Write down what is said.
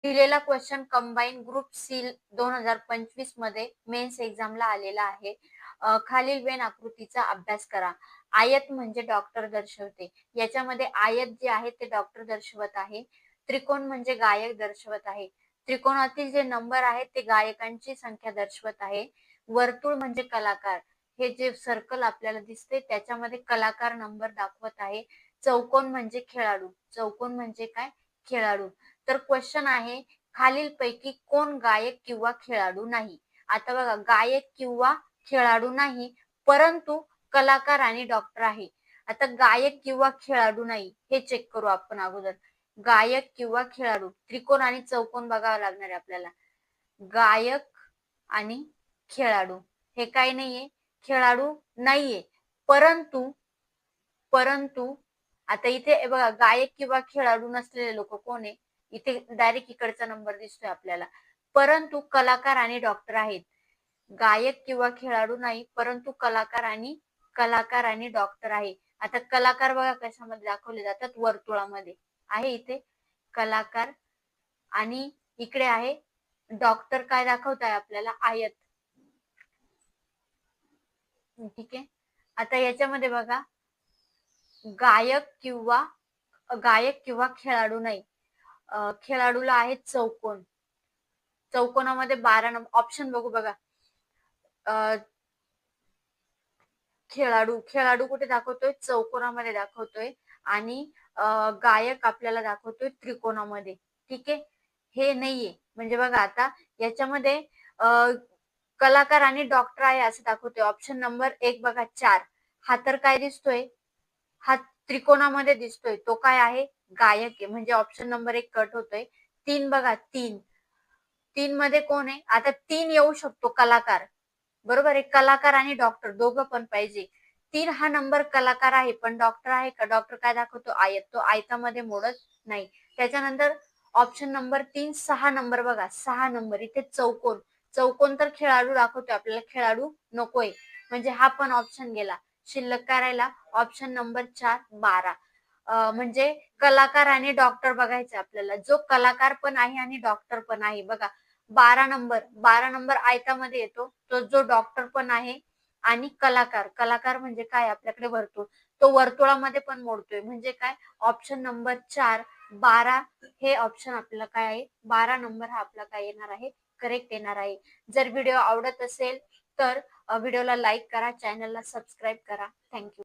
दिलेला question combine group C 2025 मध्ये men's एक्झामला आलेला आहे. खालील वेन आकृतीचा अभ्यास करा. आयत म्हणजे डॉक्टर दर्शवते. याच्यामध्ये आयत जे आहे ते डॉक्टर दर्शवत आहे. त्रिकोण म्हणजे गायक दर्शवत आहे. त्रिकोणातील जे नंबर आहेत ते गायकांची संख्या दर्शवत आहे. वर्तुळ म्हणजे कलाकार. हे जे सर्कल आपल्याला दिसते त्याच्यामध्ये कलाकार नंबर दाखवत आहे. चौकोन म्हणजे खेळाडू. चौकोन म्हणजे काय? खेळाडू. तर क्वेश्चन आहे, खालीलपैकी कोण गायक किंवा खेळाडू नाही? आता बघा, गायक किंवा खेळाडू नाही, परंतु कलाकार आणि डॉक्टर आहे. आता गायक किंवा खेळाडू नाही हे चेक करू आपण अगोदर. गायक किंवा खेळाडू, त्रिकोण आणि चौकोन बघावं लागणार आहे आपल्याला. गायक आणि खेळाडू हे काही नाहीये, खेळाडू नाहीये, परंतु परंतु आता इथे बघा, गायक किंवा खेळाडू नसलेले लोक कोण आहे? इथे डायरेक्ट इकडचा नंबर दिसतोय आपल्याला. परंतु कलाकार आणि डॉक्टर आहेत. गायक किंवा खेळाडू नाही, परंतु कलाकार आणि डॉक्टर आहे. आता कलाकार बघा कशामध्ये दाखवले जातात? वर्तुळामध्ये आहे इथे कलाकार, आणि इकडे आहे डॉक्टर. काय दाखवत आहे आपल्याला? आयत. ठीक आहे. आता याच्यामध्ये बघा, गायक किंवा खेळाडू नाही. खेळाडूला आहे चौकोन. चौकोनामध्ये 12 नंबर ऑप्शन बघू बघा. खेळाडू कुठे दाखवतोय? चौकोनामध्ये दाखवतोय. आणि गायक आपल्याला दाखवतोय त्रिकोणामध्ये. ठीक आहे. हे नाहीये म्हणजे बघा, आता याच्यामध्ये कलाकार आणि डॉक्टर आहे असं दाखवतोय. ऑप्शन नंबर 1 बघा, 4 हा तर काय दिसतोय? हा त्रिकोणामध्ये दिसतोय. तो काय आहे? गायक आहे. म्हणजे ऑप्शन नंबर 1 कट होतोय. 3 बघा, 3 मध्ये कोण आहे? आता 3 येऊ शकतो, कलाकार. बरोबर आहे, कलाकार आणि डॉक्टर दोघं पण पाहिजे. 3 हा नंबर कलाकार आहे, पण डॉक्टर आहे का? डॉक्टर काय दाखवतो? आयत. तो आयतामध्ये मोडत नाही. त्याच्यानंतर ऑप्शन नंबर 3 6 नंबर बघा, 6 नंबर इथे चौकोन. चौकोन तर खेळाडू दाखवतो आपल्याला, खेळाडू नकोय, म्हणजे हा पण ऑप्शन गेला. शिल्लक काय राहिला? Option number 4 12. म्हणजे कलाकार आणि डॉक्टर बघायचे आपल्याला. जो कलाकार पण आहे आणि डॉक्टर पण आहे बघा. 12 नंबर आयतामध्ये येतो. तो जो डॉक्टर पण आहे आणि कलाकार म्हणजे काय? आपल्याकडे वर्तुळ. तो वर्तुळामध्ये पण मोडतोय, म्हणजे काय? ऑप्शन नंबर 4 12 हे ऑप्शन आपल्याला काय आहे? 12 नंबर हा आपला काय येणार आहे? करेक्ट येणार आहे. जर व्हिडिओ आवडत असेल तर व्हिडिओला लाईक करा, चॅनलला सबस्क्राईब करा. थँक्यू.